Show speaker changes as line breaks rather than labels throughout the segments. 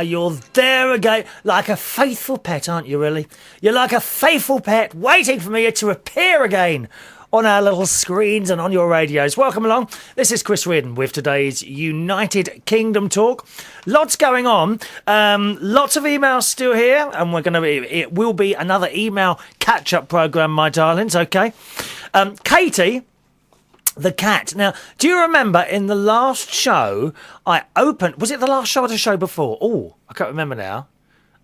you're there again. Like a faithful pet, aren't you, really? You're like a faithful pet waiting for me to appear again on our little screens and on your radios. Welcome along. This is Chris Reardon with today's United Kingdom talk. Lots going on. Lots of emails still here, and it will be another email catch-up programme, my darlings, okay? Katie, the cat. Now, do you remember in the last show I opened... Was it the last show or the show before? Oh, I can't remember now.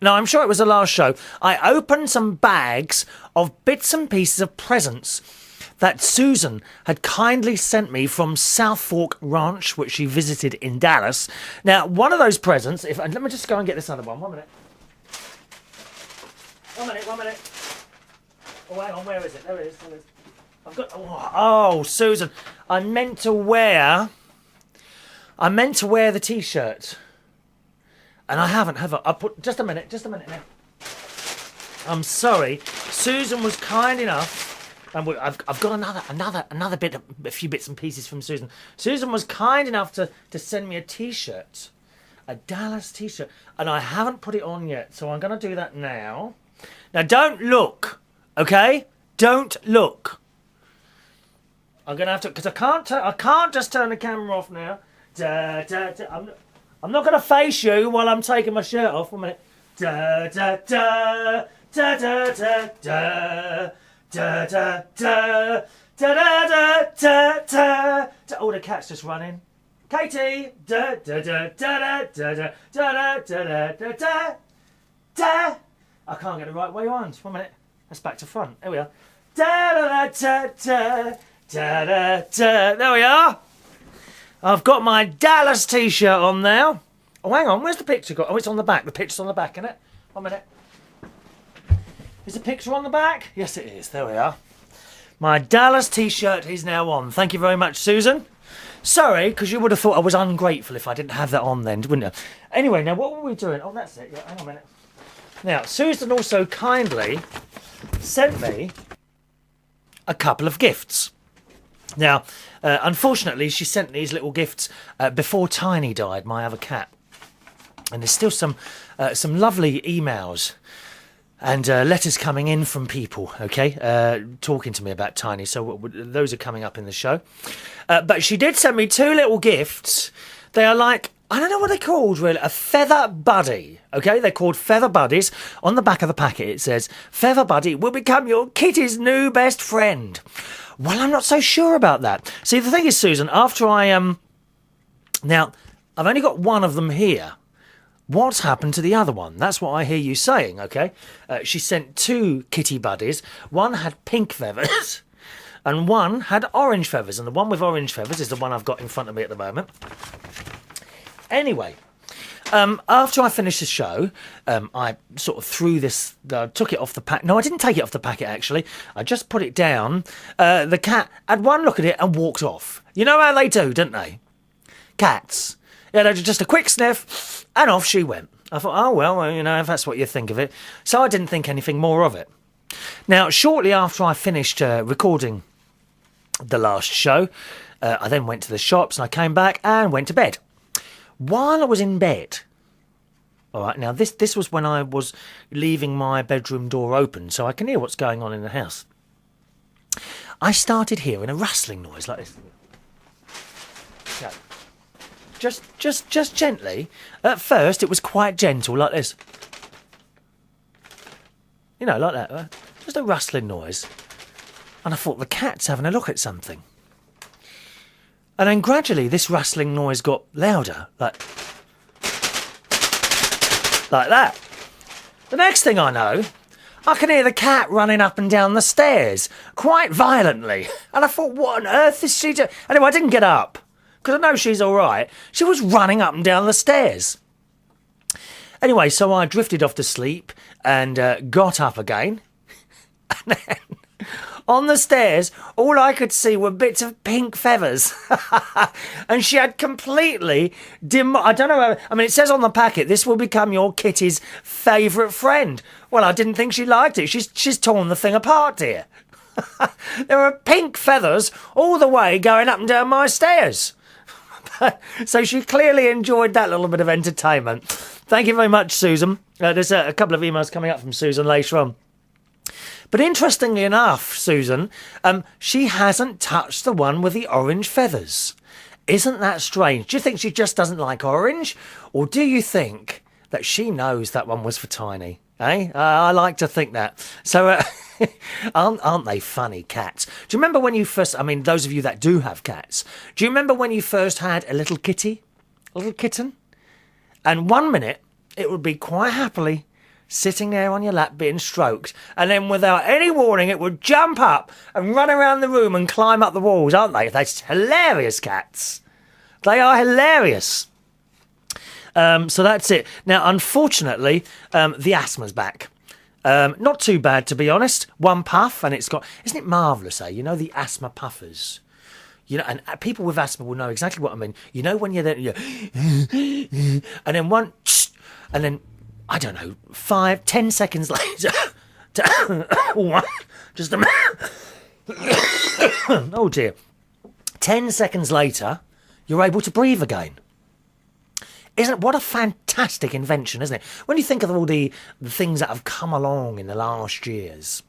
No, I'm sure it was the last show. I opened some bags of bits and pieces of presents that Susan had kindly sent me from South Fork Ranch, which she visited in Dallas. Now, one of those presents... let me just go and get this other one. 1 minute. 1 minute, 1 minute. Oh, hang on, where is it? There it is. There it is. I've got... Oh, Susan, I meant to wear the T-shirt. And I haven't, have I? I put... Just a minute now. I'm sorry. Susan was kind enough... And I've got a few bits and pieces from Susan. Susan was kind enough to send me a T-shirt, a Dallas T-shirt, and I haven't put it on yet, so I'm going to do that now. Now, don't look, okay? Don't look. I'm going to have to, because I can't just turn the camera off now. I'm not going to face you while I'm taking my shirt off. 1 minute. Da da da da da da da. Da da da da da da da da. Oh, the cat's just running. Katie. Da da da da da da da da da da da da. I can't get the right way around. 1 minute. That's back to front. There we are. Da da da da da da da. There we are. I've got my Dallas T-shirt on now. Oh, hang on. Where's the picture got? Oh, it's on the back. The picture's on the back, isn't it? 1 minute. Is the picture on the back? Yes, it is. There we are. My Dallas T-shirt is now on. Thank you very much, Susan. Sorry, because you would have thought I was ungrateful if I didn't have that on then, wouldn't you? Anyway, now what were we doing? Oh, that's it. Yeah, hang on a minute. Now, Susan also kindly sent me a couple of gifts. Now, unfortunately, she sent these little gifts before Tiny died, my other cat. And there's still some lovely emails and letters coming in from people, okay, talking to me about Tiny. So those are coming up in the show. But she did send me two little gifts. They are like, I don't know what they're called, really. A feather buddy, okay? They're called feather buddies. On the back of the packet, it says, Feather buddy will become your kitty's new best friend. Well, I'm not so sure about that. See, the thing is, Susan, after I... Now, I've only got one of them here. What's happened to the other one? That's what I hear you saying, okay? She sent two kitty buddies. One had pink feathers and one had orange feathers. And the one with orange feathers is the one I've got in front of me at the moment. Anyway, after I finished the show, I sort of threw this... took it off the packet. No, I didn't take it off the packet, actually. I just put it down. The cat had one look at it and walked off. You know how they do, don't they? Cats. Yeah, just a quick sniff, and off she went. I thought, oh, well, you know, if that's what you think of it. So I didn't think anything more of it. Now, shortly after I finished recording the last show, I then went to the shops, and I came back and went to bed. While I was in bed, all right, now this was when I was leaving my bedroom door open, so I can hear what's going on in the house. I started hearing a rustling noise like this. Yeah. Just gently. At first, it was quite gentle, like this. You know, like that. Right? Just a rustling noise. And I thought, the cat's having a look at something. And then gradually, this rustling noise got louder, like that. The next thing I know, I can hear the cat running up and down the stairs, quite violently. And I thought, what on earth is she doing? Anyway, I didn't get up. Because I know she's all right. She was running up and down the stairs. Anyway, so I drifted off to sleep and got up again. And then on the stairs, all I could see were bits of pink feathers. And she had completely... I don't know... I mean, it says on the packet, this will become your kitty's favourite friend. Well, I didn't think she liked it. She's torn the thing apart, dear. There were pink feathers all the way going up and down my stairs. So she clearly enjoyed that little bit of entertainment. Thank you very much, Susan. There's a couple of emails coming up from Susan later on. But interestingly enough, Susan, she hasn't touched the one with the orange feathers. Isn't that strange? Do you think she just doesn't like orange? Or do you think that she knows that one was for Tiny? Eh? I like to think that. So, aren't they funny, cats? Do you remember when you first, I mean, those of you that do have cats, do you remember when you first had a little kitty? A little kitten? And 1 minute, it would be quite happily sitting there on your lap being stroked, and then without any warning it would jump up and run around the room and climb up the walls, aren't they? They're hilarious cats. They are hilarious. So that's it. Now, unfortunately, the asthma's back. Not too bad, to be honest. One puff and it's got... Isn't it marvellous, eh? You know, the asthma puffers. You know, and people with asthma will know exactly what I mean. You know when you're there, and then one... And then... I don't know, 5-10 seconds later, just a minute. Oh dear. 10 seconds later, you're able to breathe again. What a fantastic invention, isn't it? When you think of all the things that have come along in the last years,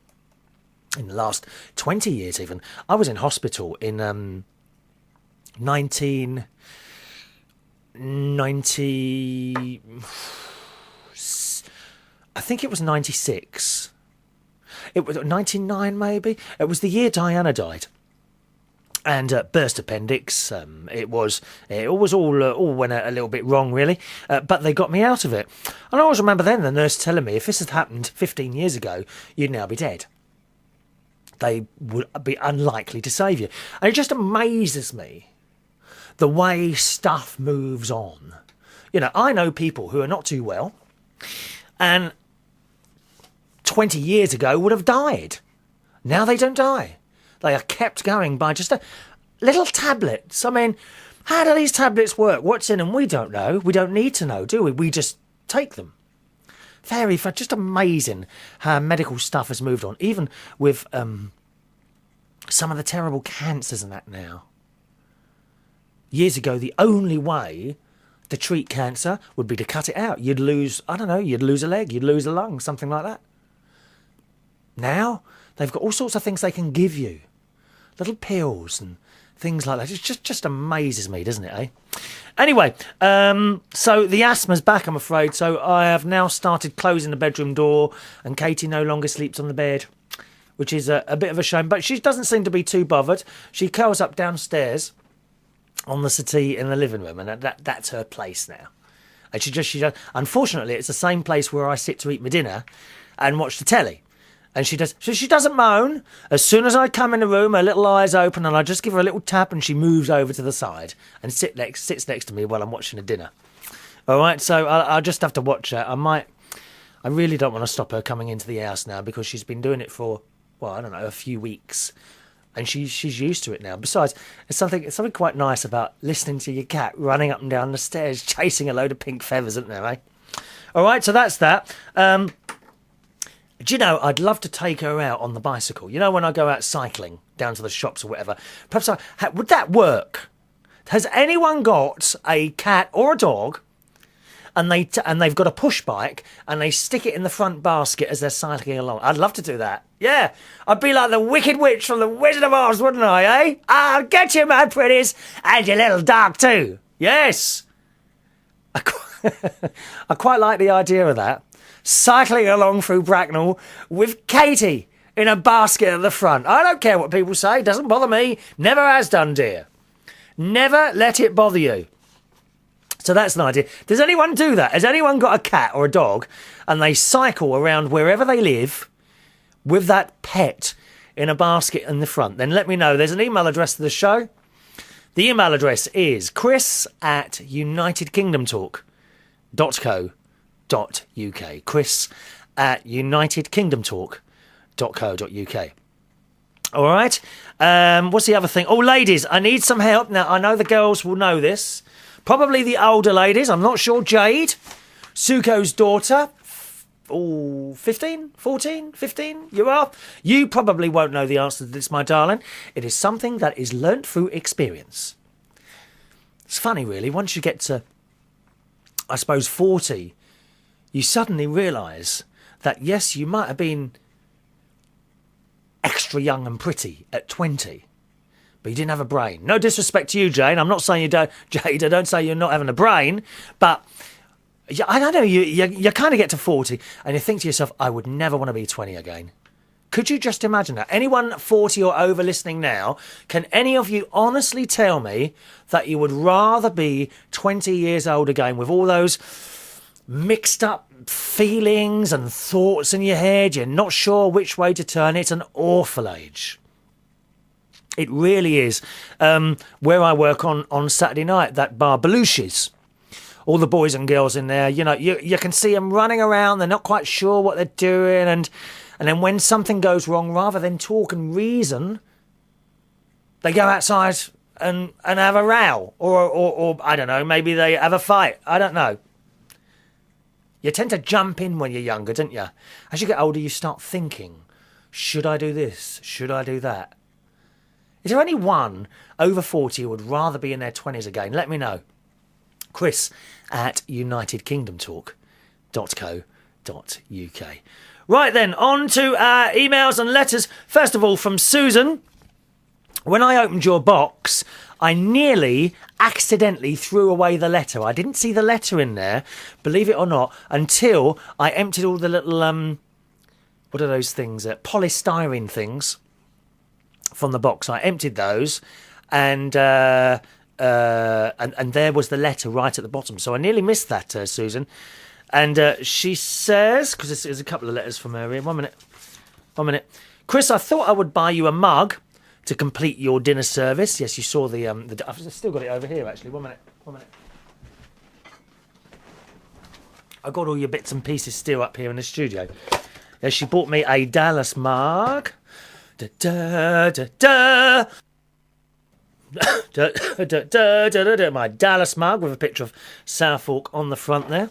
in the last 20 years even. I was in hospital in 1990... I think it was 96. It was 99 maybe. It was the year Diana died. And burst appendix. It was all went a little bit wrong really. But they got me out of it. And I always remember then the nurse telling me if this had happened 15 years ago, you'd now be dead. They would be unlikely to save you. And it just amazes me the way stuff moves on. You know, I know people who are not too well and 20 years ago would have died. Now they don't die. They are kept going by just a little tablets. I mean, how do these tablets work? What's in them? We don't know. We don't need to know, do we? We just take them. Very fun. Just amazing how medical stuff has moved on. Even with some of the terrible cancers and that now. Years ago, the only way to treat cancer would be to cut it out. You'd lose, I don't know, you'd lose a leg, you'd lose a lung, something like that. Now, they've got all sorts of things they can give you. Little pills and things like that. It just amazes me, doesn't it, eh? Anyway, so the asthma's back, I'm afraid. So I have now started closing the bedroom door and Katie no longer sleeps on the bed, which is a bit of a shame. But she doesn't seem to be too bothered. She curls up downstairs on the settee in the living room, and that's her place now. And she just unfortunately, it's the same place where I sit to eat my dinner and watch the telly. And she doesn't moan. As soon as I come in the room, her little eyes open, and I just give her a little tap, and she moves over to the side and sits next to me while I'm watching the dinner. All right, so I'll just have to watch her. I really don't want to stop her coming into the house now because she's been doing it for, well, I don't know, a few weeks. And she's used to it now. Besides, there's something quite nice about listening to your cat running up and down the stairs, chasing a load of pink feathers, isn't there, eh? All right, so that's that. Do you know, I'd love to take her out on the bicycle. You know, when I go out cycling down to the shops or whatever. Perhaps would that work? Has anyone got a cat or a dog and they've got a push bike and they stick it in the front basket as they're cycling along? I'd love to do that. Yeah, I'd be like the Wicked Witch from the Wizard of Oz, wouldn't I, eh? I'll get you, my pretties, and your little dog too. Yes. I quite like the idea of that. Cycling along through Bracknell with Katie in a basket at the front. I don't care what people say. It doesn't bother me. Never has done, dear. Never let it bother you. So that's an idea. Does anyone do that? Has anyone got a cat or a dog and they cycle around wherever they live with that pet in a basket in the front? Then let me know. There's an email address to the show. The email address is chris@unitedkingdomtalk.co.uk. chris@unitedkingdomtalk.co.uk. All right. What's the other thing? Oh, ladies, I need some help. Now, I know the girls will know this. Probably the older ladies. I'm not sure. Jade, Suko's daughter. Oh, 15, 14, 15, you are? You probably won't know the answer to this, my darling. It is something that is learnt through experience. It's funny, really. Once you get to, I suppose, 40, you suddenly realise that, yes, you might have been extra young and pretty at 20, but you didn't have a brain. No disrespect to you, Jane. I'm not saying you don't, Jade. I don't say you're not having a brain, but I don't know. You kind of get to 40 and you think to yourself, I would never want to be 20 again. Could you just imagine that? Anyone 40 or over listening now, can any of you honestly tell me that you would rather be 20 years old again with all those mixed up feelings and thoughts in your head? You're not sure which way to turn. It's an awful age. It really is. Where I work on Saturday night, that bar Belushi's, all the boys and girls in there, you know, you can see them running around. They're not quite sure what they're doing. And then when something goes wrong, rather than talk and reason, they go outside and have a row. Or I don't know, maybe they have a fight. I don't know. You tend to jump in when you're younger, don't you? As you get older, you start thinking, should I do this? Should I do that? Is there anyone over 40 who would rather be in their 20s again? Let me know. Chris at unitedkingdomtalk.co.uk. Right then, on to our emails and letters. First of all, from Susan. When I opened your box, I nearly accidentally threw away the letter. I didn't see the letter in there, believe it or not, until I emptied all the little, what are those things? Polystyrene things from the box. I emptied those, and there was the letter right at the bottom. So I nearly missed that, Susan. And she says, because there's a couple of letters from her here. One minute. Chris, I thought I would buy you a mug to complete your dinner service. Yes, you saw the I've still got it over here, actually. One minute. I got all your bits and pieces still up here in the studio. Yeah, she bought me a Dallas mug. My Dallas mug with a picture of Southwark on the front there.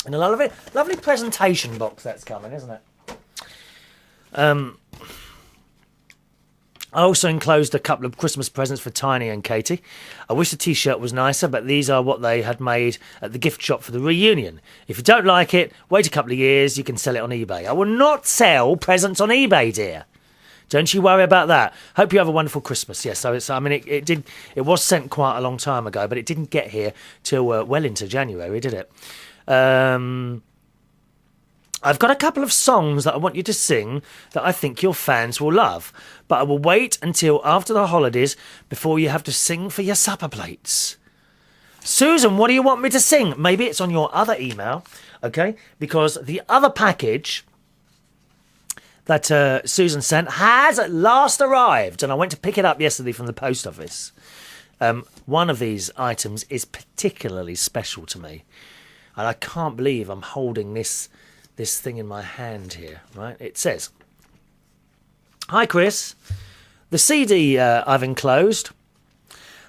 And a lovely presentation box that's coming, isn't it? I also enclosed a couple of Christmas presents for Tiny and Katie. I wish the T-shirt was nicer, but these are what they had made at the gift shop for the reunion. If you don't like it, wait a couple of years, you can sell it on eBay. I will not sell presents on eBay, dear. Don't you worry about that. Hope you have a wonderful Christmas. Yes, so it was sent quite a long time ago, but it didn't get here till well into January, did it? I've got a couple of songs that I want you to sing that I think your fans will love, but I will wait until after the holidays before you have to sing for your supper plates. Susan, what do you want me to sing? Maybe it's on your other email, okay? Because the other package that Susan sent has at last arrived, and I went to pick it up yesterday from the post office. One of these items is particularly special to me, and I can't believe I'm holding this thing in my hand here, right? It says, "Hi Chris, the CD I've enclosed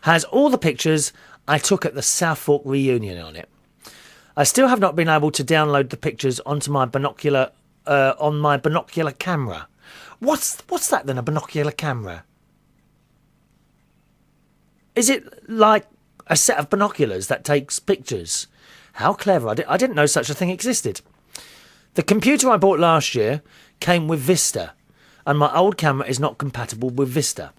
has all the pictures I took at the Southwark reunion on it. I still have not been able to download the pictures onto my binocular on my binocular camera." What's that then, a binocular camera? Is it like a set of binoculars that takes pictures? How clever. I didn't know such a thing existed. The computer I bought last year came with Vista, and my old camera is not compatible with Vista.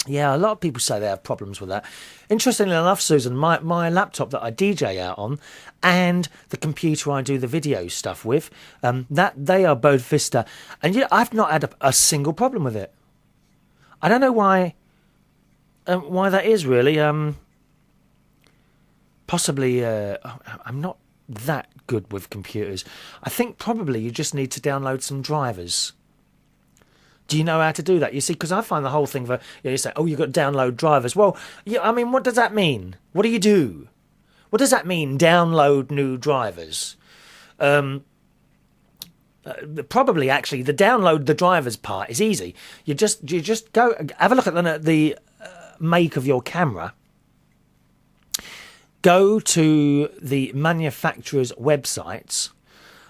Yeah, a lot of people say they have problems with that. Interestingly enough, Susan, my laptop that I DJ out on and the computer I do the video stuff with, that they are both Vista. And yeah, I've not had a single problem with it. I don't know why that is, really. Possibly, I'm not that good with computers. I think probably you just need to download some drivers. Do you know how to do that? You see, because I find the whole thing you say, oh, you've got to download drivers. Well, yeah, I mean, what does that mean? What do you do? What does that mean, download new drivers? Probably, actually, the download the drivers part is easy. You just go, have a look at the make of your camera. Go to the manufacturer's websites,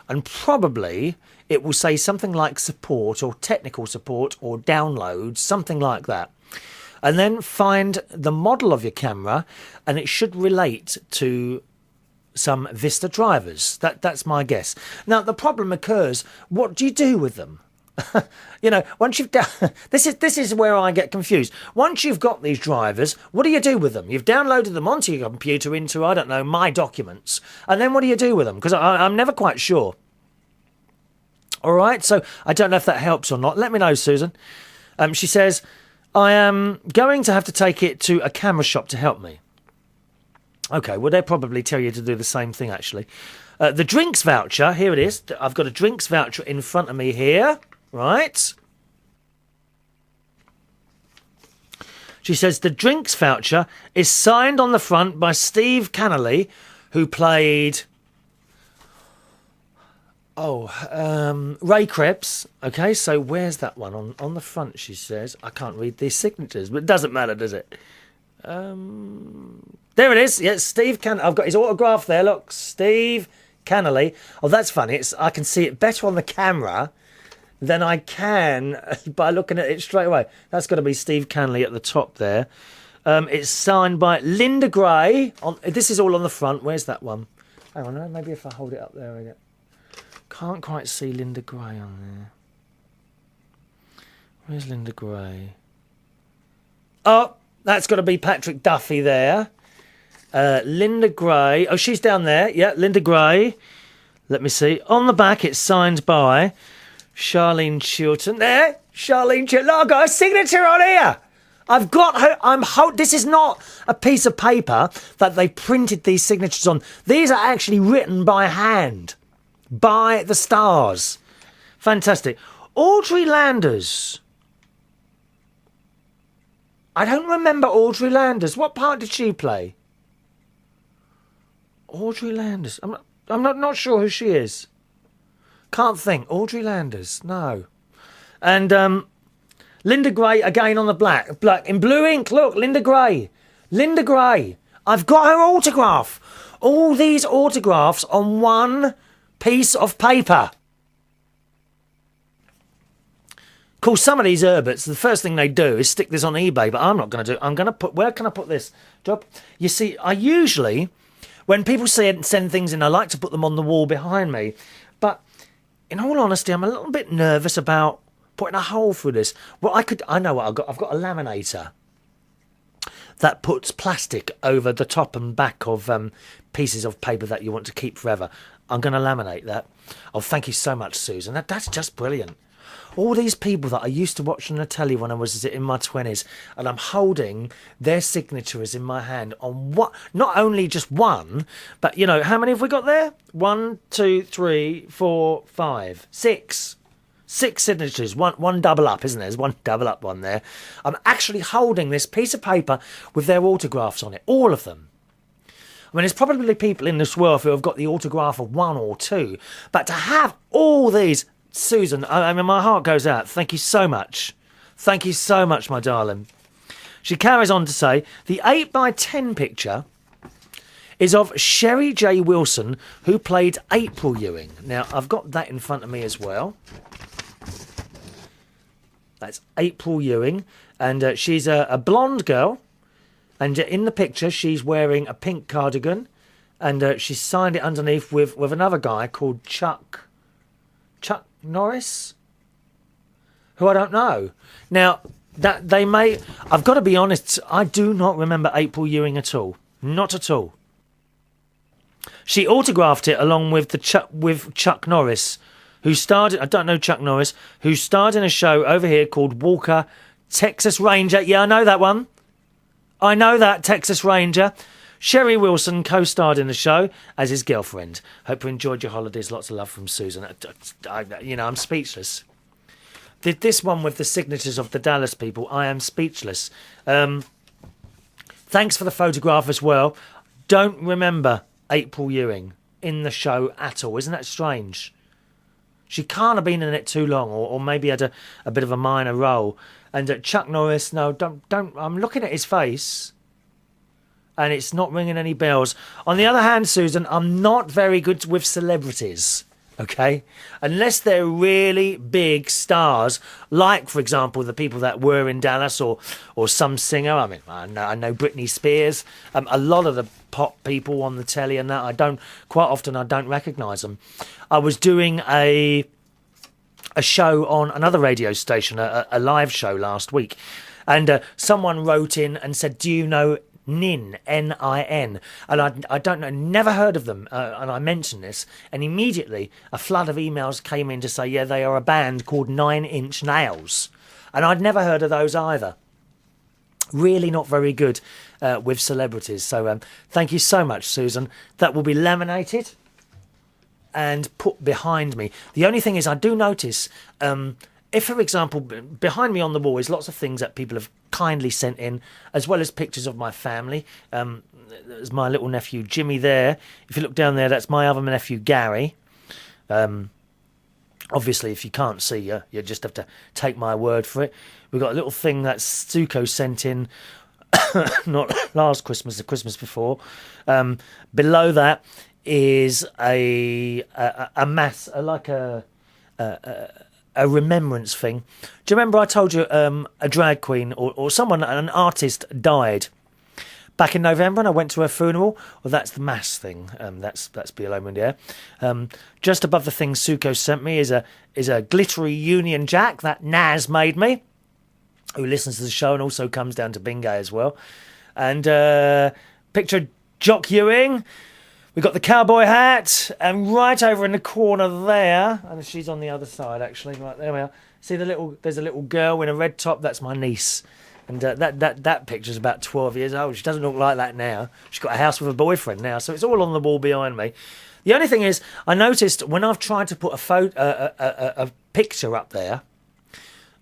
and probably it will say something like support or technical support or download, something like that. and then find the model of your camera, and it should relate to some Vista drivers. That's my guess. Now, the problem occurs, what do you do with them? You know, once you've done... this is where I get confused. Once you've got these drivers, what do you do with them? You've downloaded them onto your computer into, I don't know, My Documents. And then what do you do with them? Because I'm never quite sure. All right, so I don't know if that helps or not. Let me know, Susan. She says, I am going to have to take it to a camera shop to help me. Okay, well, they'll probably tell you to do the same thing, actually. The drinks voucher, here it is. I've got a drinks voucher in front of me here. Right. She says the drinks voucher is signed on the front by Steve Cannelly, who played Ray Krebs. Okay, so where's that one on the front? She says I can't read these signatures, but it doesn't matter, does it? There it is. Yes, Steve Cannelly. I've got his autograph there. Look, Steve Cannelly. Oh, that's funny. I can see it better on the camera than I can by looking at it straight away. That's got to be Steve Cannelly at the top there. It's signed by Linda Gray. This is all on the front. Where's that one? Hang on, maybe if I hold it up there again. Can't quite see Linda Gray on there. Where's Linda Gray? Oh, that's got to be Patrick Duffy there. Linda Gray. Oh, she's down there. Yeah, Linda Gray. Let me see. On the back, it's signed by Charlene Chilton. There, Charlene Chilton. Look, I've got a signature on here. I've got her. This is not a piece of paper that they printed these signatures on. These are actually written by hand, by the stars. Fantastic. Audrey Landers. I don't remember Audrey Landers. What part did she play? Audrey Landers. I'm not sure who she is. Can't think. Audrey Landers. No. And Linda Gray again on the black in blue ink. Look, Linda Gray. Linda Gray. I've got her autograph. All these autographs on one piece of paper. Of course, some of these Herberts, the first thing they do is stick this on eBay, but I'm not going to do it. I'm going to put... Where can I put this? You see, I usually, when people send things in, I like to put them on the wall behind me. But in all honesty, I'm a little bit nervous about putting a hole through this. Well, I know what I've got. I've got a laminator that puts plastic over the top and back of pieces of paper that you want to keep forever. I'm going to laminate that. Oh, thank you so much, Susan. That's just brilliant. All these people that I used to watch on the telly when I was in my 20s, and I'm holding their signatures in my hand on what? Not only just one, but, you know, how many have we got there? 1, 2, 3, 4, 5, 6. 6 signatures, one double up, isn't there? There's one double up one there. I'm actually holding this piece of paper with their autographs on it, all of them. I mean, there's probably people in this world who have got the autograph of 1 or 2, but to have all these... Susan, I mean, my heart goes out. Thank you so much. Thank you so much, my darling. She carries on to say, the 8x10 picture is of Sherry J. Wilson, who played April Ewing. Now, I've got that in front of me as well. That's April Ewing. And she's a blonde girl. And in the picture, she's wearing a pink cardigan. And she signed it underneath with another guy called Chuck Norris, who I don't know. Now, that they may... I've got to be honest, I do not remember April Ewing at all. Not at all. She autographed it along with Chuck Norris, who starred... I don't know Chuck Norris, who starred in a show over here called Walker, Texas Ranger. Yeah, I know that one. I know that, Texas Ranger. Sherry Wilson co-starred in the show as his girlfriend. Hope you enjoyed your holidays. Lots of love from Susan. I'm speechless. This one with the signatures of the Dallas people, I am speechless. Thanks for the photograph as well. Don't remember April Ewing in the show at all. Isn't that strange? She can't have been in it too long, or maybe had a bit of a minor role. And Chuck Norris, no, don't. I'm looking at his face, and it's not ringing any bells. On the other hand, Susan, I'm not very good with celebrities. okay? Unless they're really big stars, like, for example, the people that were in Dallas or some singer. I mean, I know Britney Spears. A lot of the pop people on the telly and that, I don't recognise them. I was doing a show on another radio station, a live show last week, and someone wrote in and said, do you know Nin, N-I-N? And I don't know, never heard of them, and I mentioned this, and immediately a flood of emails came in to say, yeah, they are a band called 9 Inch Nails, and I'd never heard of those either. Really not very good with celebrities. So thank you so much, Susan. That will be laminated and put behind me. The only thing is, I do notice, if, for example, behind me on the wall is lots of things that people have kindly sent in, as well as pictures of my family. There's my little nephew Jimmy there. If you look down there, that's my other nephew Gary. Obviously, if you can't see, you just have to take my word for it. We've got a little thing that Suko sent in, not last Christmas, the Christmas before. Below that is a mass, like a remembrance thing. Do you remember I told you a drag queen or someone, an artist, died back in November, and I went to her funeral? Well, that's the mass thing. That's below me there. Just above the thing Suko sent me is a glittery Union Jack that Naz made me, who listens to the show and also comes down to Bingay as well. And picture Jock Ewing. We've got the cowboy hat, and right over in the corner there, and she's on the other side actually, right there we are. See there's a little girl in a red top, that's my niece. And that picture's about 12 years old. She doesn't look like that now. She's got a house with a boyfriend now, so it's all on the wall behind me. The only thing is, I noticed when I've tried to put a picture up there,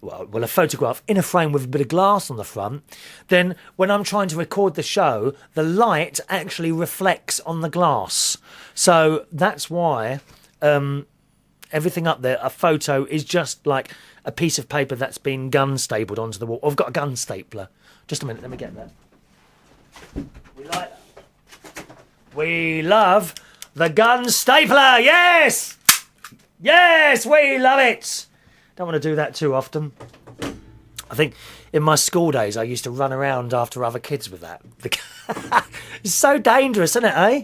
well, a photograph in a frame with a bit of glass on the front, then when I'm trying to record the show, the light actually reflects on the glass. So that's why everything up there, a photo, is just like a piece of paper that's been gun stapled onto the wall. I've got a gun stapler. Just a minute, let me get that. We like that. We love the gun stapler, yes! Yes, we love it! Don't want to do that too often. I think in my school days I used to run around after other kids with that. It's so dangerous, isn't it, eh?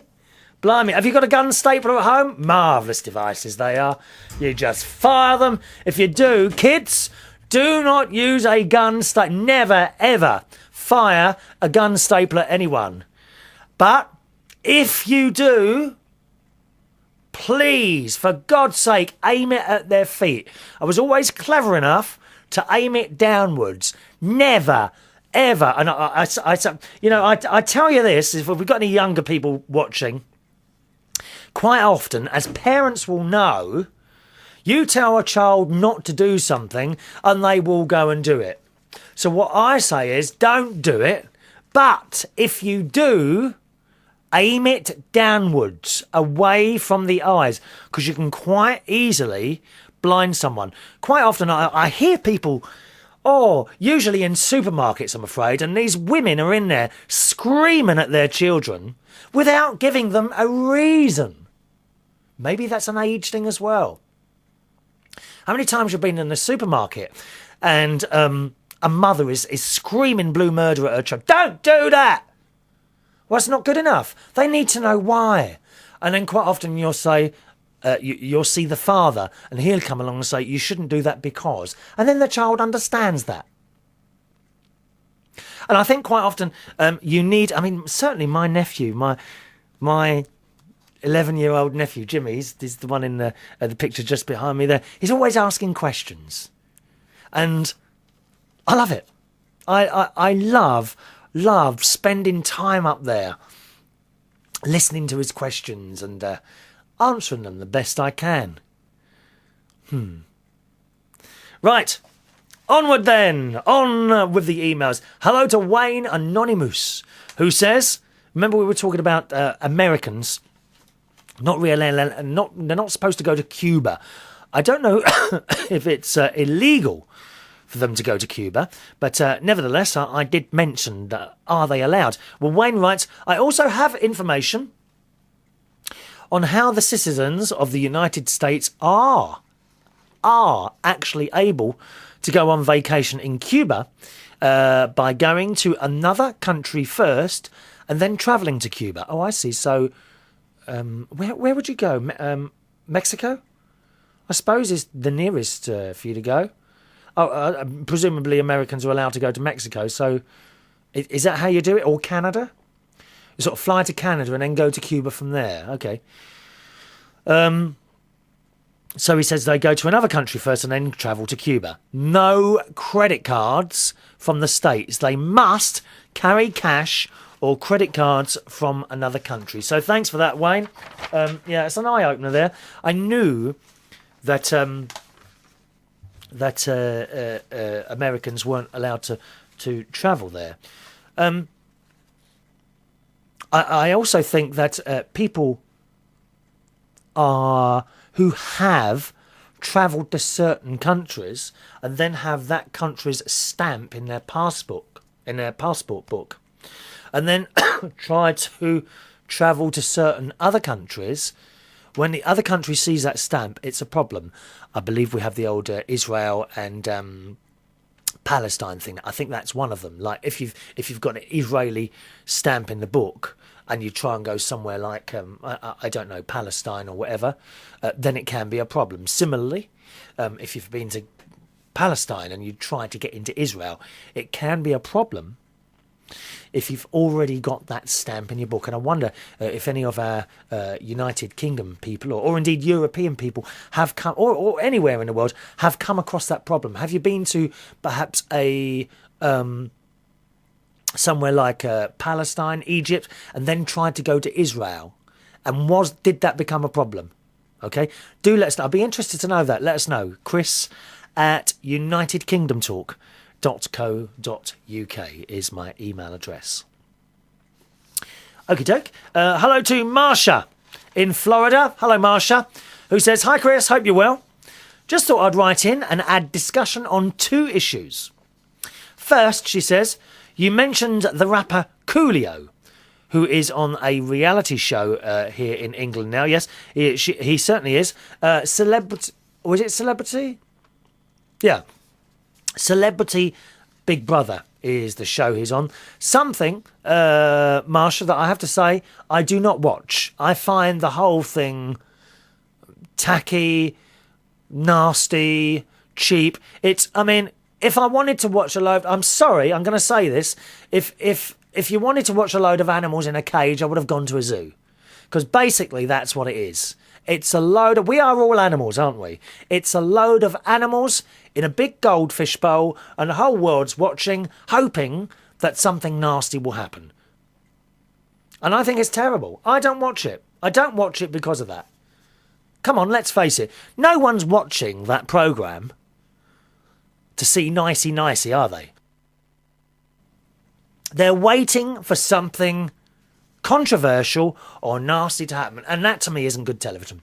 Blimey, have you got a gun stapler at home? Marvellous devices they are. You just fire them. If you do, kids, do not use a gun stapler. Never, ever fire a gun stapler at anyone. But if you do, please, for God's sake, aim it at their feet. I was always clever enough to aim it downwards. Never, ever. And I tell you this, if we've got any younger people watching, quite often, as parents will know, you tell a child not to do something and they will go and do it. So what I say is, don't do it. But if you do, aim it downwards, away from the eyes, because you can quite easily blind someone. Quite often I hear people, usually in supermarkets, I'm afraid, and these women are in there screaming at their children without giving them a reason. Maybe that's an age thing as well. How many times have you been in the supermarket and a mother is screaming blue murder at her child? Don't do that! Well, it's not good enough. They need to know why. And then quite often you'll say, you'll see the father, and he'll come along and say, you shouldn't do that because. And then the child understands that. And I think quite often certainly my nephew, my 11-year-old nephew, Jimmy, he's the one in the picture just behind me there. He's always asking questions. And I love it. I love spending time up there, listening to his questions and answering them the best I can. Right, onward then, on with the emails. Hello to Wayne Anonymous, who says, remember we were talking about Americans, they're not supposed to go to Cuba. I don't know if it's illegal for them to go to Cuba, but nevertheless, I did mention that, are they allowed? Well, Wayne writes, I also have information on how the citizens of the United States are actually able to go on vacation in Cuba by going to another country first and then travelling to Cuba. Oh, I see. So where would you go? Mexico? I suppose is the nearest for you to go. Oh, presumably Americans are allowed to go to Mexico. So is that how you do it? Or Canada? You sort of fly to Canada and then go to Cuba from there. Okay. So he says they go to another country first and then travel to Cuba. No credit cards from the States. They must carry cash or credit cards from another country. So thanks for that, Wayne. Yeah, it's an eye-opener there. I knew that Americans weren't allowed to travel there. I also think that people who have travelled to certain countries and then have that country's stamp in their passport book, and then try to travel to certain other countries. When the other country sees that stamp, it's a problem. I believe we have the old Israel and Palestine thing. I think that's one of them. Like if you've got an Israeli stamp in the book and you try and go somewhere like I don't know, Palestine or whatever, then it can be a problem. Similarly, if you've been to Palestine and you try to get into Israel, it can be a problem if you've already got that stamp in your book. And I wonder if any of our United Kingdom people or indeed European people have come, or anywhere in the world, have come across that problem. Have you been to perhaps a somewhere like Palestine, Egypt, and then tried to go to Israel? And did that become a problem? Okay, do let us know. I'd be interested to know that. Let us know. Chris at unitedkingdomtalk.co.uk is my email address. Okie doke. Hello to Marsha in Florida. Hello, Marsha, who says, "Hi, Chris. Hope you're well. Just thought I'd write in and add discussion on two issues. First," she says, "you mentioned the rapper Coolio, who is on a reality show here in England now. Yes, he certainly is. Celebrity. Was it Celebrity? Yeah. Celebrity Big Brother is the show he's on. Something, Marsha, that I have to say I do not watch. I find the whole thing tacky, nasty, cheap. I mean, if I wanted to watch a load, I'm sorry, I'm going to say this. If you wanted to watch a load of animals in a cage, I would have gone to a zoo. Because basically that's what it is. It's a load of... We are all animals, aren't we? It's a load of animals in a big goldfish bowl and the whole world's watching, hoping that something nasty will happen. And I think it's terrible. I don't watch it. I don't watch it because of that. Come on, let's face it. No one's watching that programme to see nicey-nicey, are they? They're waiting for something controversial or nasty to happen. And that, to me, isn't good television.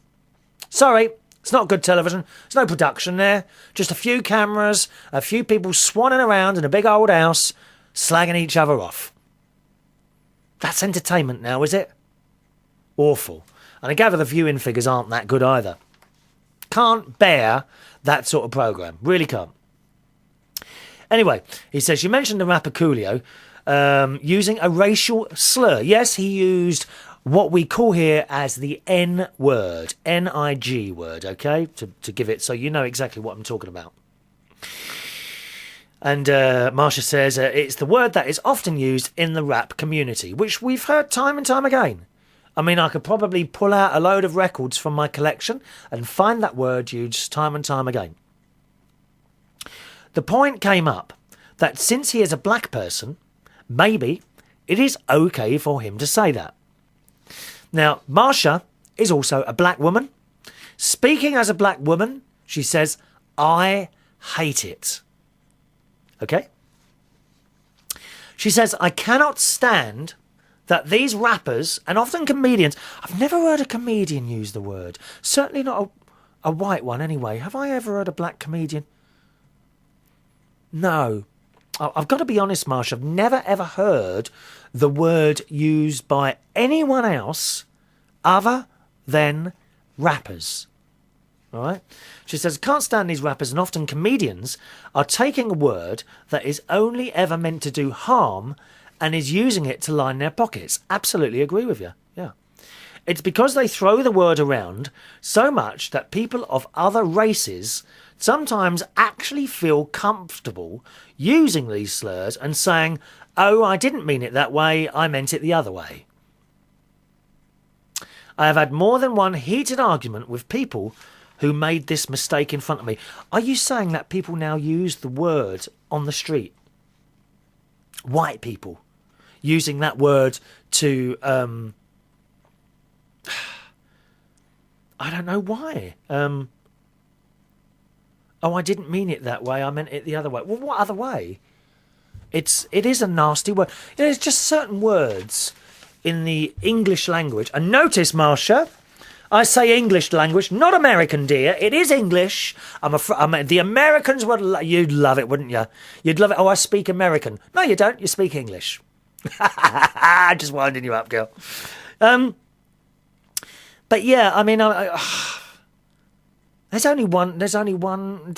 Sorry, it's not good television. There's no production there. Just a few cameras, a few people swanning around in a big old house, slagging each other off. That's entertainment now, is it? Awful. And I gather the viewing figures aren't that good either. Can't bear that sort of programme. Really can't. Anyway, he says, you mentioned the rapper Coolio using a racial slur. Yes, he used what we call here as the N word, N-I-G word, okay, to give it so you know exactly what I'm talking about. And Marsha says it's the word that is often used in the rap community, which we've heard time and time again. I mean, I could probably pull out a load of records from my collection and find that word used time and time again. The point came up that since he is a black person, maybe it is okay for him to say that. Now, Marsha is also a black woman. Speaking as a black woman, she says, I hate it. Okay? She says, I cannot stand that these rappers, and often comedians, I've never heard a comedian use the word. Certainly not a white one anyway. Have I ever heard a black comedian? No. I've got to be honest, Marsha, I've never ever heard the word used by anyone else other than rappers. All right? She says, can't stand these rappers, and often comedians are taking a word that is only ever meant to do harm and is using it to line their pockets. Absolutely agree with you. Yeah. It's because they throw the word around so much that people of other races sometimes actually feel comfortable using these slurs and saying, oh, I didn't mean it that way, I meant it the other way. I have had more than one heated argument with people who made this mistake in front of me. Are you saying that people now use the word on the street? White people using that word to, I don't know why. Oh, I didn't mean it that way, I meant it the other way. Well, what other way? It is a nasty word. You know, there's just certain words in the English language. And notice, Marsha, I say English language, not American, dear. It is English. The Americans would... You'd love it, wouldn't you? You'd love it. Oh, I speak American. No, you don't. You speak English. Just winding you up, girl. But yeah, I mean, there's only one. There's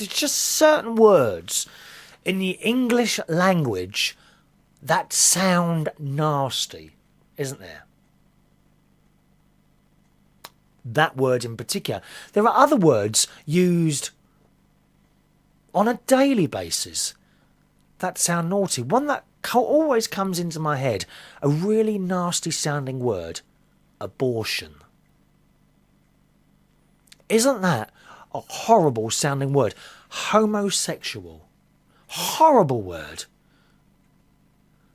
just certain words in the English language that sound nasty, isn't there? That word in particular. There are other words used on a daily basis that sound naughty. One that always comes into my head, a really nasty sounding word, abortion. Isn't that a horrible sounding word? Homosexual. Horrible word.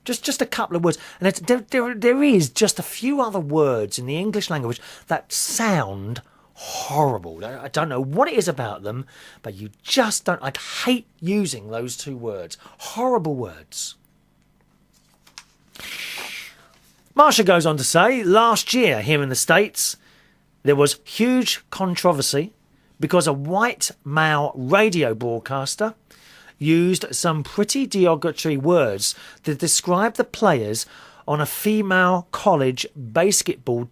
Just a couple of words. And there is just a few other words in the English language that sound horrible. I don't know what it is about them, but you just don't... I hate using those two words. Horrible words. Marsha goes on to say, last year here in the States, there was huge controversy because a white male radio broadcaster used some pretty derogatory words to describe the players on a female college basketball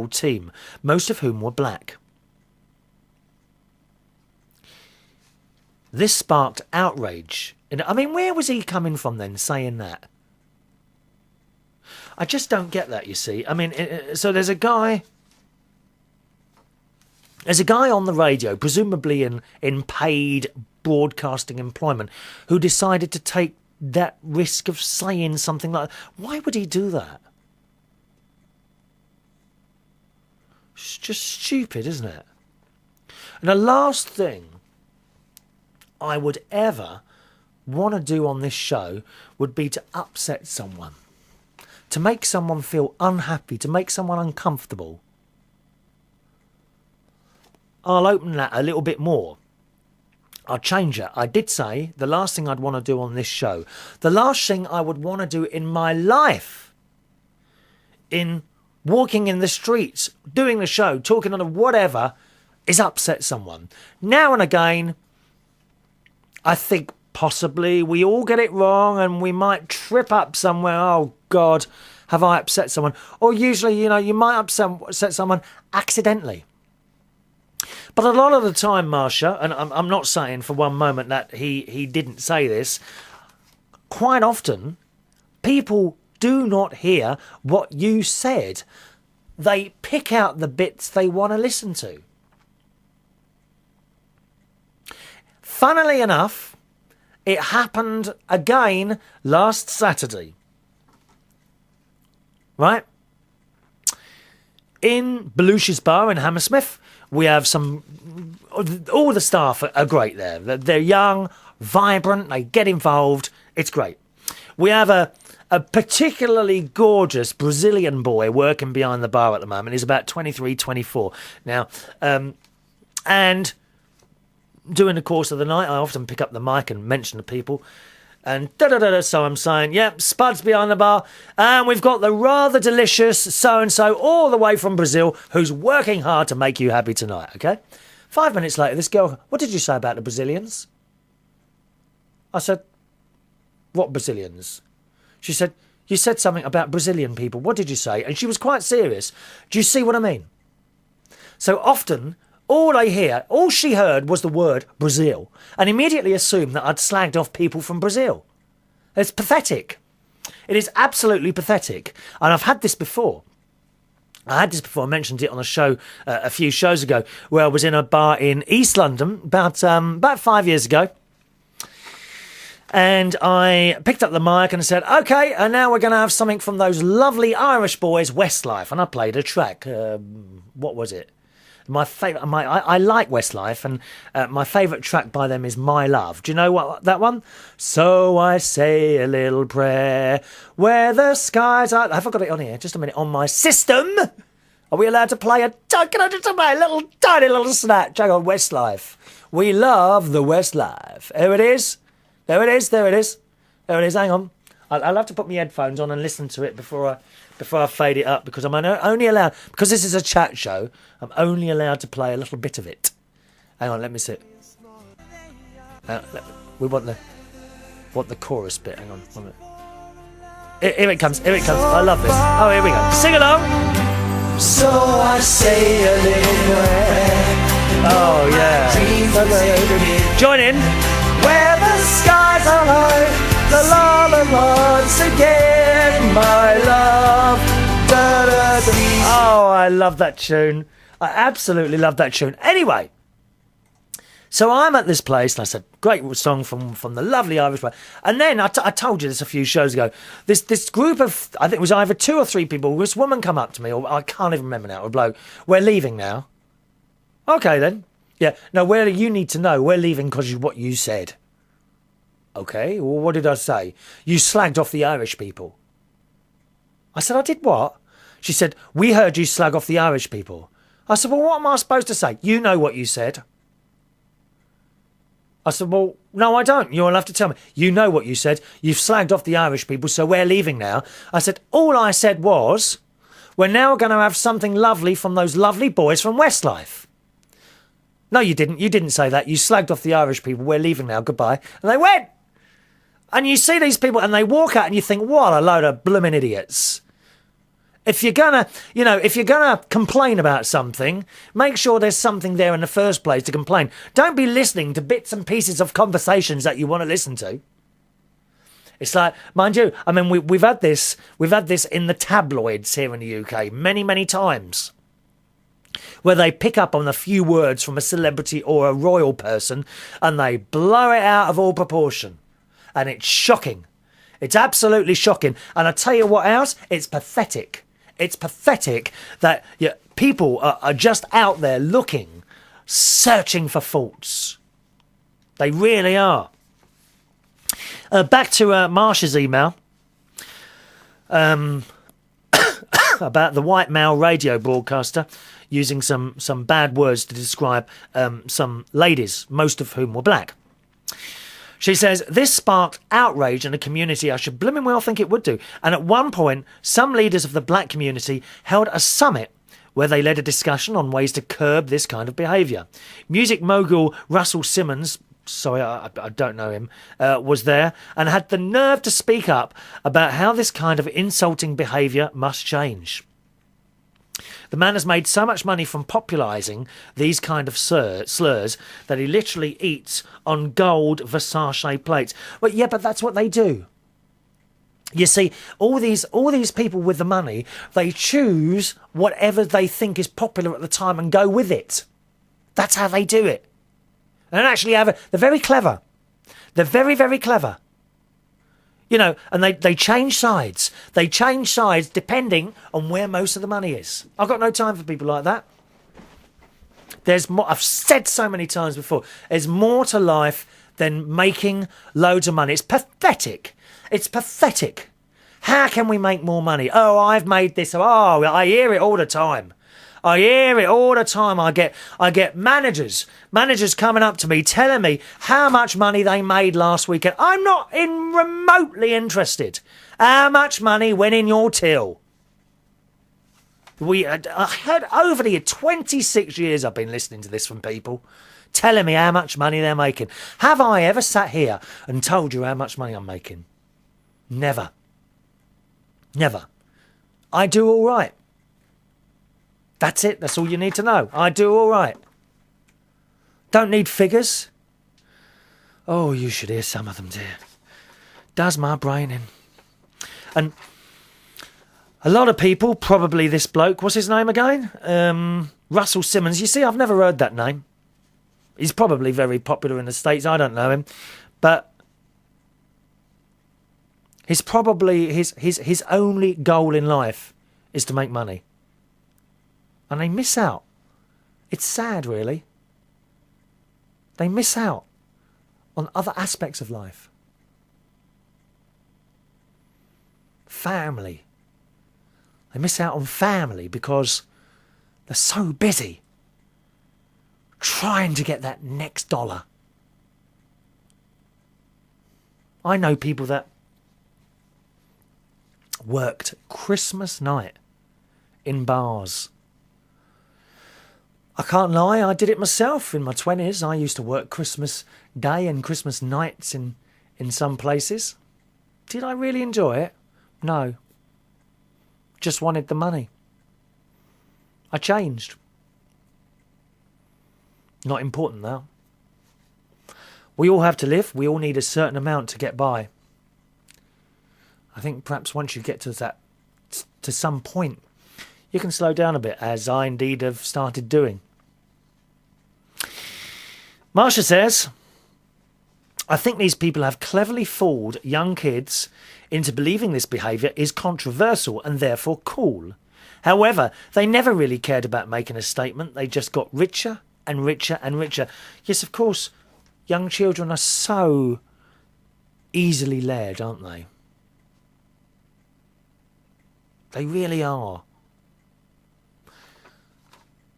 team, most of whom were black. This sparked outrage. I mean, where was he coming from then, saying that? I just don't get that, you see. I mean, so there's a guy on the radio, presumably in paid broadcasting employment, who decided to take that risk of saying something like that. Why would he do that? It's just stupid, isn't it? And the last thing I would ever want to do on this show would be to upset someone, to make someone feel unhappy, to make someone uncomfortable. I'll open that a little bit more. I'll change it. I did say the last thing I'd want to do on this show, the last thing I would want to do in my life, in walking in the streets, doing the show, talking on whatever, is upset someone. Now and again, I think possibly we all get it wrong and we might trip up somewhere. Oh, God, have I upset someone? Or usually, you might upset someone accidentally. But a lot of the time, Marsha, and I'm not saying for one moment that he didn't say this, quite often people do not hear what you said. They pick out the bits they want to listen to. Funnily enough, it happened again last Saturday. Right? In Belush's Bar in Hammersmith, we have all the staff are great there. They're young, vibrant, they get involved. It's great. We have a particularly gorgeous Brazilian boy working behind the bar at the moment. He's about 23, 24 now. And during the course of the night, I often pick up the mic and mention to people. And so I'm saying, yep, Spud's behind the bar. And we've got the rather delicious so-and-so all the way from Brazil who's working hard to make you happy tonight, okay? 5 minutes later, this girl, what did you say about the Brazilians? I said, what Brazilians? She said, you said something about Brazilian people. What did you say? And she was quite serious. Do you see what I mean? So often, all she heard was the word Brazil, and immediately assumed that I'd slagged off people from Brazil. It's pathetic. It is absolutely pathetic. And I've had this before. I mentioned it on a show a few shows ago, where I was in a bar in East London about 5 years ago. And I picked up the mic and I said, OK, and now we're going to have something from those lovely Irish boys, Westlife. And I played a track. What was it? My favourite, I like Westlife, and my favourite track by them is My Love. Do you know what that one? So I say a little prayer where the skies are... Have I got it on here? Just a minute. On my system. Are we allowed to play can I just play a little, tiny little snatch? Hang on, Westlife. We love the Westlife. Here it is. There it is. Hang on. I'll have to put my headphones on and listen to it before I fade it up, because I'm only allowed, because this is a chat show, I'm only allowed to play a little bit of it. Hang on, let me see. We want the chorus bit. Hang on, 1 minute. Here it comes. I love this. Oh, here we go. Sing along. So I say a little prayer. Oh yeah. Join in. Where the skies are high. La la la, once again, my love. Da, da, da. Oh, I love that tune. I absolutely love that tune. Anyway, so I'm at this place, and I said, great song from the lovely Irish band. And then I told you this a few shows ago. This group of, I think it was either 2 or 3 people. This woman come up to me, or I can't even remember now. A bloke. We're leaving now. Okay then. Yeah. No, you need to know. We're leaving because of what you said. Okay, well, what did I say? You slagged off the Irish people. I said, I did what? She said, we heard you slag off the Irish people. I said, well, what am I supposed to say? You know what you said. I said, well, no, I don't. You'll have to tell me. You know what you said. You've slagged off the Irish people, so we're leaving now. I said, all I said was, we're now going to have something lovely from those lovely boys from Westlife. No, you didn't. You didn't say that. You slagged off the Irish people. We're leaving now. Goodbye. And they went. And you see these people and they walk out and you think, what a load of blooming idiots. If you're gonna complain about something, make sure there's something there in the first place to complain. Don't be listening to bits and pieces of conversations that you want to listen to. It's like, mind you, I mean, we've had this in the tabloids here in the UK many, many times, where they pick up on a few words from a celebrity or a royal person and they blow it out of all proportion. And it's shocking. It's absolutely shocking. And I tell you what else, it's pathetic. It's pathetic that people are just out there looking, searching for faults. They really are. Back to Marsh's email about the white male radio broadcaster using some bad words to describe some ladies, most of whom were black. She says, this sparked outrage in a community I should blooming well think it would do. And at one point, some leaders of the black community held a summit where they led a discussion on ways to curb this kind of behaviour. Music mogul Russell Simmons, sorry, I don't know him, was there and had the nerve to speak up about how this kind of insulting behaviour must change. The man has made so much money from popularising these kind of slurs that he literally eats on gold Versace plates. Well, yeah, but that's what they do. You see, all these people with the money, they choose whatever they think is popular at the time and go with it. That's how they do it. And actually, they're very clever. They're very, very clever. You know, and they change sides. They change sides depending on where most of the money is. I've got no time for people like that. There's more. I've said so many times before, there's more to life than making loads of money. It's pathetic. It's pathetic. How can we make more money? Oh, I've made this. Oh, I hear it all the time. I hear it all the time. I get managers coming up to me telling me how much money they made last weekend. I'm not remotely interested. How much money went in your till? I heard over the 26 years I've been listening to this from people telling me how much money they're making. Have I ever sat here and told you how much money I'm making? Never. Never. I do all right. That's it. That's all you need to know. I do all right. Don't need figures. Oh, you should hear some of them, dear. Does my brain in. And a lot of people, probably this bloke, what's his name again? Russell Simmons. You see, I've never heard that name. He's probably very popular in the States. I don't know him. But he's probably his only goal in life is to make money. And they miss out. It's sad, really. They miss out on other aspects of life. Family. They miss out on family because they're so busy trying to get that next dollar. I know people that worked Christmas night in bars. I can't lie, I did it myself in my 20s. I used to work Christmas Day and Christmas nights in some places. Did I really enjoy it? No. Just wanted the money. I changed. Not important though. We all have to live. We all need a certain amount to get by. I think perhaps once you get to some point, you can slow down a bit, as I indeed have started doing. Marsha says, I think these people have cleverly fooled young kids into believing this behaviour is controversial and therefore cool. However, they never really cared about making a statement. They just got richer and richer and richer. Yes, of course, young children are so easily led, aren't they? They really are.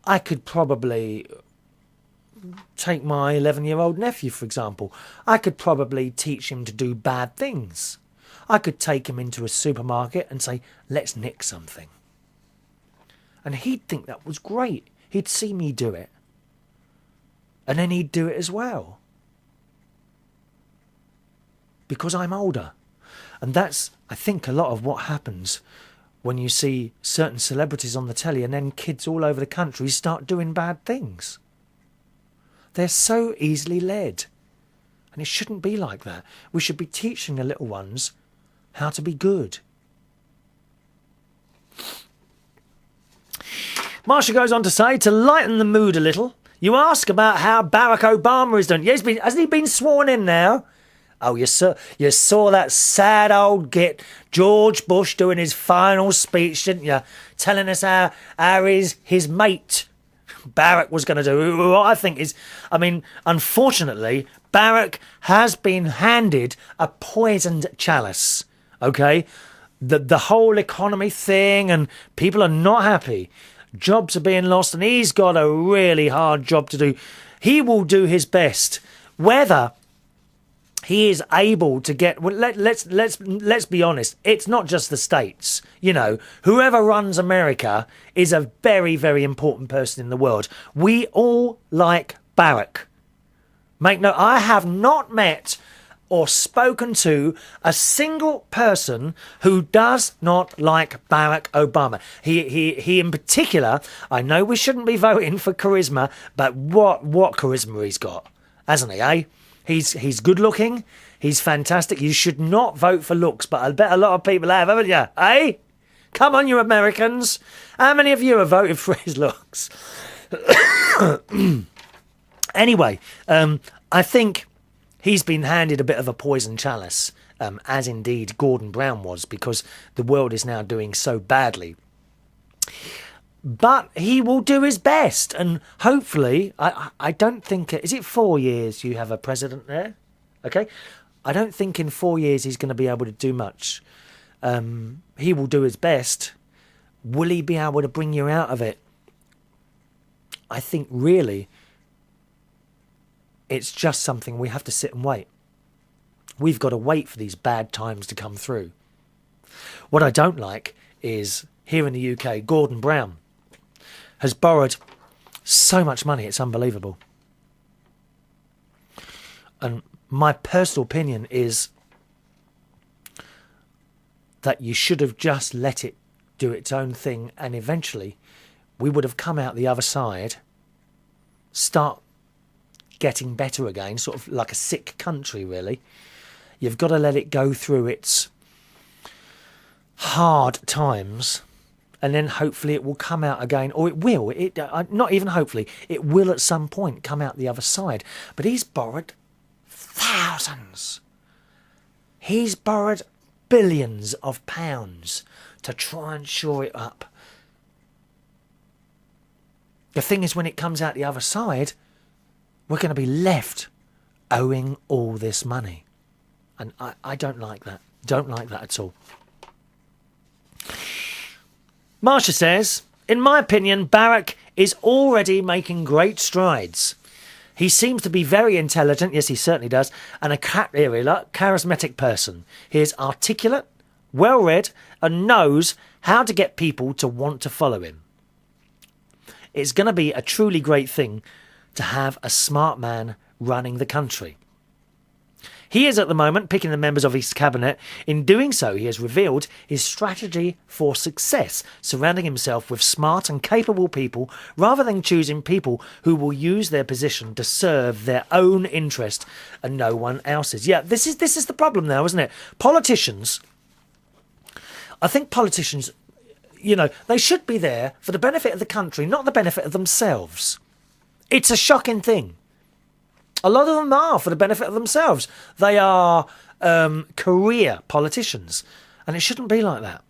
I could probably take my 11-year-old nephew, for example. I could probably teach him to do bad things. I could take him into a supermarket and say, let's nick something. And he'd think that was great. He'd see me do it. And then he'd do it as well. Because I'm older. And that's, I think, a lot of what happens when you see certain celebrities on the telly and then kids all over the country start doing bad things. They're so easily led. And it shouldn't be like that. We should be teaching the little ones how to be good. Marsha goes on to say, to lighten the mood a little, you ask about how Barack Obama is doing. Yeah, hasn't he been sworn in now? Oh, you saw that sad old git, George Bush, doing his final speech, didn't you? Telling us how his mate, Barrack, was going to do. What I think is, unfortunately, Barrack has been handed a poisoned chalice, okay? The whole economy thing, and people are not happy. Jobs are being lost, and he's got a really hard job to do. He will do his best. Whether he is able to get, well, let's be honest, it's not just the States. You know, whoever runs America is a very, very important person in the world. We all like Barrack. Make note, I have not met or spoken to a single person who does not like Barack Obama. He in particular, I know we shouldn't be voting for charisma, but what charisma he's got, hasn't he, eh? He's good looking. He's fantastic. You should not vote for looks, but I bet a lot of people have, haven't you? Eh? Come on, you Americans. How many of you have voted for his looks? Anyway, I think he's been handed a bit of a poison chalice, as indeed Gordon Brown was, because the world is now doing so badly. But he will do his best, and hopefully, I don't think, is it 4 years you have a president there? Okay, I don't think in 4 years he's going to be able to do much. He will do his best. Will he be able to bring you out of it? I think really, it's just something we have to sit and wait. We've got to wait for these bad times to come through. What I don't like is, here in the UK, Gordon Brown has borrowed so much money, it's unbelievable. And my personal opinion is that you should have just let it do its own thing, and eventually, we would have come out the other side, start getting better again, sort of like a sick country, really. You've got to let it go through its hard times, and then hopefully it will come out again, or it will. Not even hopefully, it will at some point come out the other side. But he's borrowed thousands. He's borrowed billions of pounds to try and shore it up. The thing is, when it comes out the other side, we're going to be left owing all this money. And I don't like that. Don't like that at all. Marsha says, in my opinion, Barrack is already making great strides. He seems to be very intelligent, yes he certainly does, and a charismatic person. He is articulate, well-read, and knows how to get people to want to follow him. It's going to be a truly great thing to have a smart man running the country. He is at the moment picking the members of his cabinet. In doing so, he has revealed his strategy for success, surrounding himself with smart and capable people rather than choosing people who will use their position to serve their own interest and no one else's. Yeah, this is the problem now, isn't it? Politicians, I think politicians, they should be there for the benefit of the country, not the benefit of themselves. It's a shocking thing. A lot of them are for the benefit of themselves. They are career politicians, and it shouldn't be like that.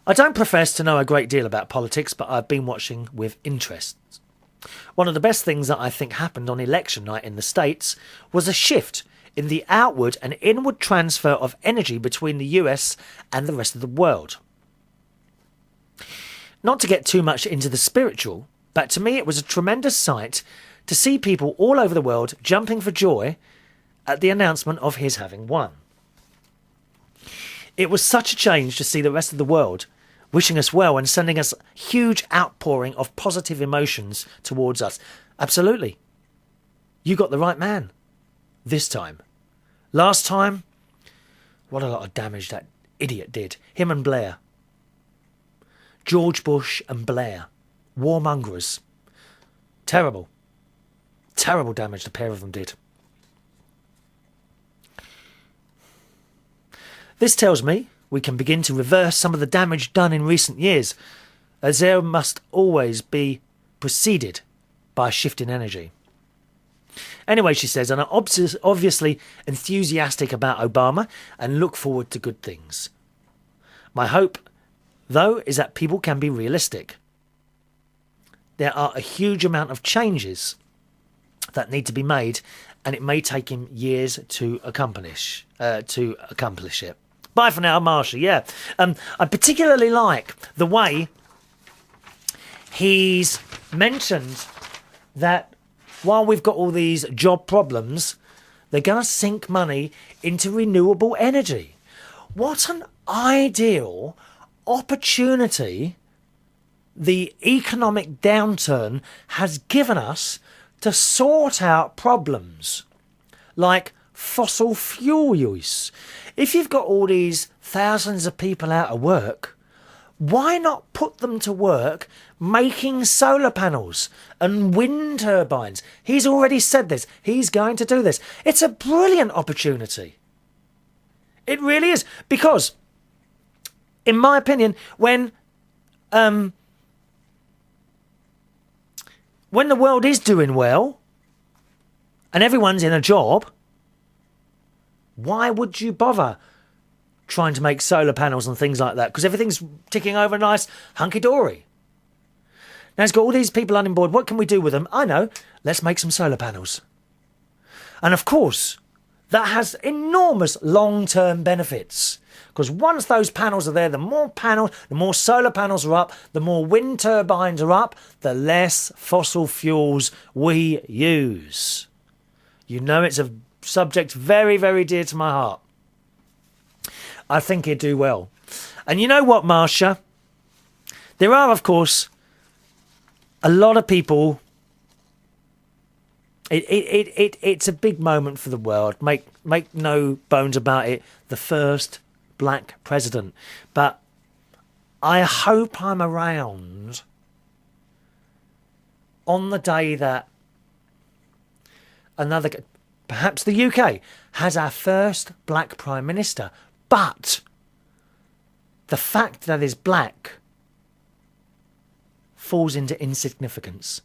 I don't profess to know a great deal about politics, but I've been watching with interest. One of the best things that I think happened on election night in the States was a shift in the outward and inward transfer of energy between the US and the rest of the world. Not to get too much into the spiritual, but to me it was a tremendous sight to see people all over the world jumping for joy at the announcement of his having won. It was such a change to see the rest of the world wishing us well and sending us huge outpouring of positive emotions towards us. Absolutely. You got the right man. This time. Last time, what a lot of damage that idiot did. Him and Blair. George Bush and Blair. Warmongers. Terrible. Terrible damage the pair of them did. This tells me we can begin to reverse some of the damage done in recent years, as there must always be preceded by a shift in energy. Anyway, she says, and I'm obviously enthusiastic about Obama and look forward to good things. My hope, though, is that people can be realistic. There are a huge amount of changes that need to be made, and it may take him years to accomplish it. Bye for now, Marsha. Yeah, I particularly like the way he's mentioned that while we've got all these job problems, they're going to sink money into renewable energy. What an ideal opportunity the economic downturn has given us to sort out problems like fossil fuel use. If you've got all these thousands of people out of work, why not put them to work making solar panels and wind turbines? He's already said this. He's going to do this. It's a brilliant opportunity. It really is. Because, in my opinion, when the world is doing well and everyone's in a job, why would you bother trying to make solar panels and things like that? Because everything's ticking over nice, hunky-dory. Now it's got all these people unemployed. What can we do with them? I know. Let's make some solar panels. And of course, that has enormous long-term benefits. Because once those panels are there, the more solar panels are up, the more wind turbines are up, the less fossil fuels we use. You know it's a subject very, very dear to my heart. I think he'd do well. And you know what, Marsha? There are, of course, a lot of people. It's a big moment for the world. Make no bones about it. The first black president. But I hope I'm around on the day that perhaps the UK has our first black Prime Minister. But the fact that he's black falls into insignificance.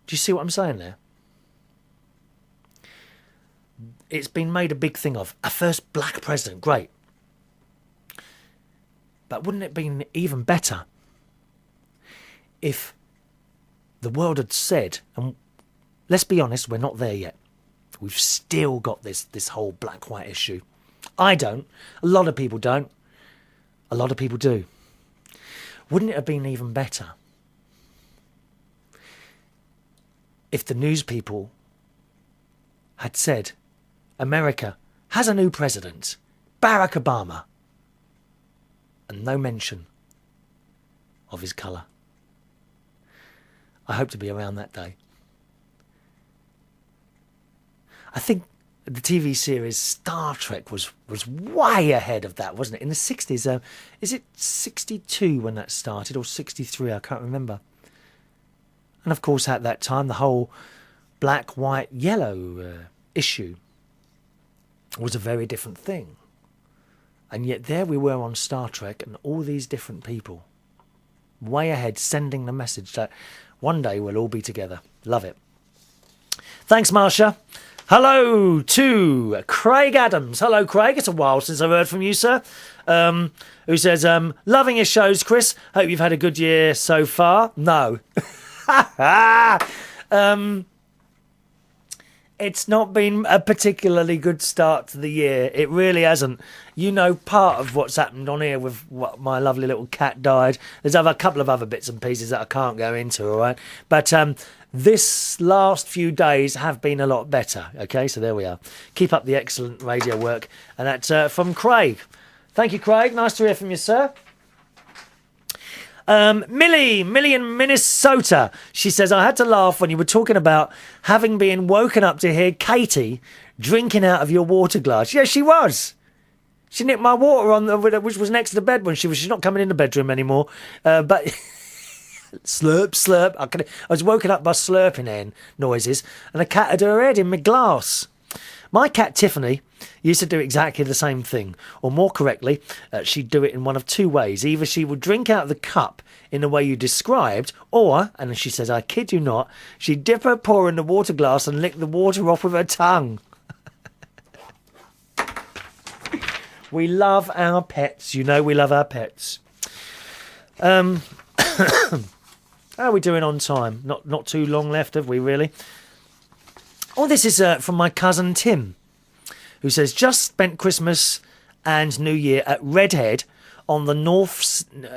Do you see what I'm saying there? It's been made a big thing of. A first black president, great. But wouldn't it been even better if the world had said, and let's be honest, we're not there yet. We've still got this whole black-white issue. I don't. A lot of people don't. A lot of people do. Wouldn't it have been even better if the news people had said, America has a new president, Barrack Obama, and no mention of his colour? I hope to be around that day. I think the TV series Star Trek was way ahead of that, wasn't it? In the 60s. Is it 62 when that started, or 63? I can't remember. And of course, at that time, the whole black, white, yellow issue was a very different thing. And yet there we were on Star Trek, and all these different people, way ahead, sending the message that one day we'll all be together. Love it. Thanks, Marsha. Hello to Craig Adams. Hello, Craig. It's a while since I've heard from you, sir. Who says, loving your shows, Chris. Hope you've had a good year so far. No. It's not been a particularly good start to the year. It really hasn't. You know, part of what's happened on here with what my lovely little cat died. There's a couple of other bits and pieces that I can't go into, all right? But this last few days have been a lot better, okay? So there we are. Keep up the excellent radio work. And that's from Craig. Thank you, Craig. Nice to hear from you, sir. Millie in Minnesota. She says, I had to laugh when you were talking about having been woken up to hear Katie drinking out of your water glass. Yeah, she was. She nicked my water which was next to the bed when she's not coming in the bedroom anymore. But slurp. I was woken up by slurping noises, and the cat had her head in my glass. My cat Tiffany used to do exactly the same thing, or more correctly, she'd do it in one of two ways. Either she would drink out of the cup in the way you described, or, and she says, I kid you not, she'd dip her paw in the water glass and lick the water off with her tongue. We love our pets. You know we love our pets. How are we doing on time? Not too long left, have we, really? Oh, this is from my cousin Tim, who says, just spent Christmas and New Year at Redhead on the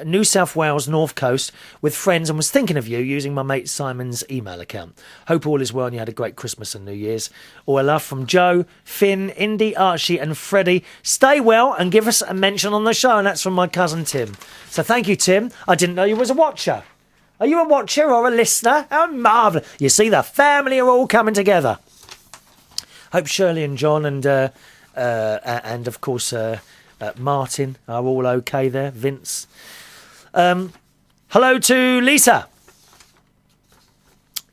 New South Wales North Coast with friends and was thinking of you using my mate Simon's email account. Hope all is well and you had a great Christmas and New Year's. All I love from Joe, Finn, Indy, Archie and Freddie. Stay well and give us a mention on the show. And that's from my cousin Tim. So thank you, Tim. I didn't know you was a watcher. Are you a watcher or a listener? How marvellous. You see, the family are all coming together. Hope Shirley and John and of course Martin are all okay there. Vince. Hello to Lisa.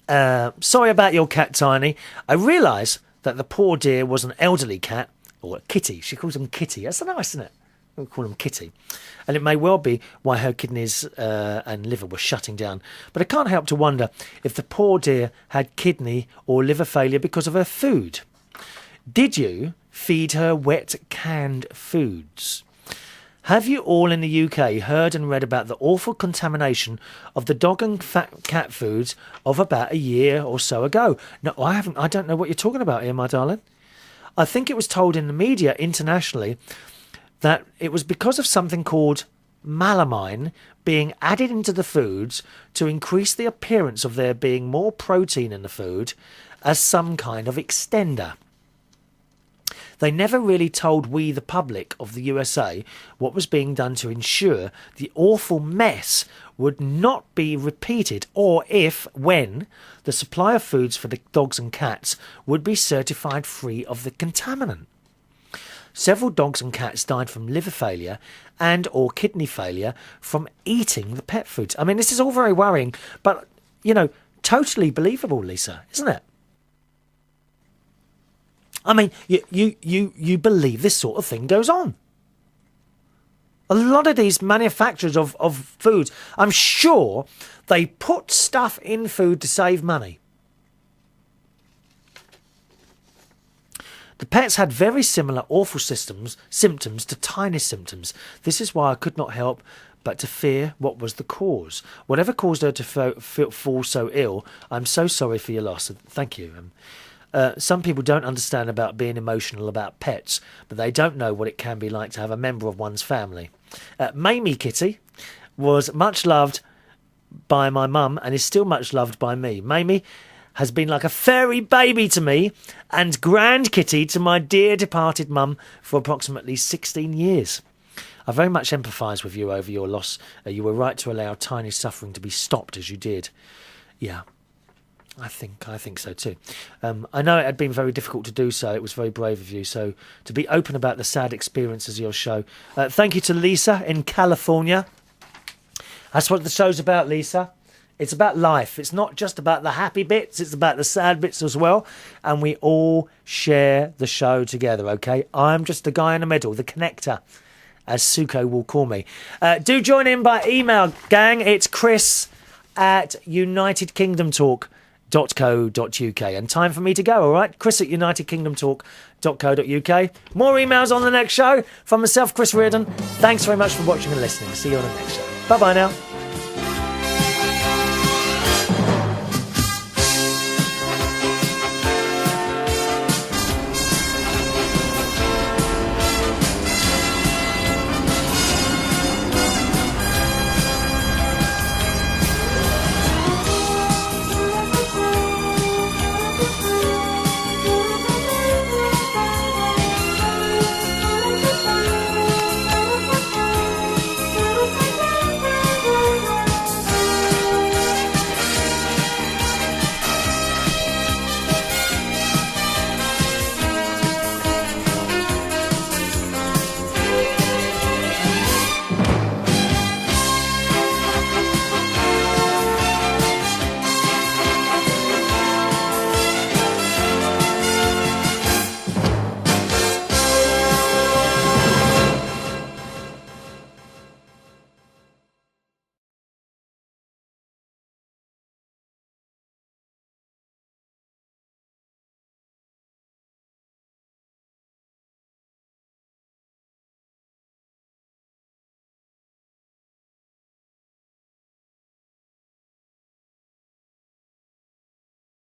Sorry about your cat, Tiny. I realise that the poor dear was an elderly cat, or a kitty. She calls them kitty. That's nice, isn't it? We'll call them kitty. And it may well be why her kidneys and liver were shutting down. But I can't help to wonder if the poor dear had kidney or liver failure because of her food. Did you feed her wet canned foods? Have you all in the UK heard and read about the awful contamination of the dog and cat foods of about a year or so ago? No, I haven't. I don't know what you're talking about here, my darling. I think it was told in the media internationally that it was because of something called melamine being added into the foods to increase the appearance of there being more protein in the food as some kind of extender. They never really told we, the public of the USA, what was being done to ensure the awful mess would not be repeated, or when the supply of foods for the dogs and cats would be certified free of the contaminant. Several dogs and cats died from liver failure and or kidney failure from eating the pet foods. I mean, this is all very worrying, but, totally believable, Lisa, isn't it? I mean, you believe this sort of thing goes on. A lot of these manufacturers of foods, I'm sure they put stuff in food to save money. The pets had very similar awful symptoms to Tiny's symptoms. This is why I could not help but to fear what was the cause. Whatever caused her to fall so ill, I'm so sorry for your loss. Thank you. Some people don't understand about being emotional about pets, but they don't know what it can be like to have a member of one's family. Mamie Kitty was much loved by my mum and is still much loved by me. Mamie has been like a fairy baby to me and grand kitty to my dear departed mum for approximately 16 years. I very much empathise with you over your loss. You were right to allow Tiny's suffering to be stopped as you did. Yeah, I think so too. I know it had been very difficult to do so. It was very brave of you. So to be open about the sad experiences of your show. Thank you to Lisa in California. That's what the show's about, Lisa. It's about life. It's not just about the happy bits. It's about the sad bits as well. And we all share the show together, okay? I'm just the guy in the middle, the connector, as Suko will call me. Do join in by email, gang. It's chris@unitedkingdomtalk.co.uk. And time for me to go, all right? chris@unitedkingdomtalk.co.uk. More emails on the next show. From myself, Chris Reardon. Thanks very much for watching and listening. See you on the next show. Bye-bye now.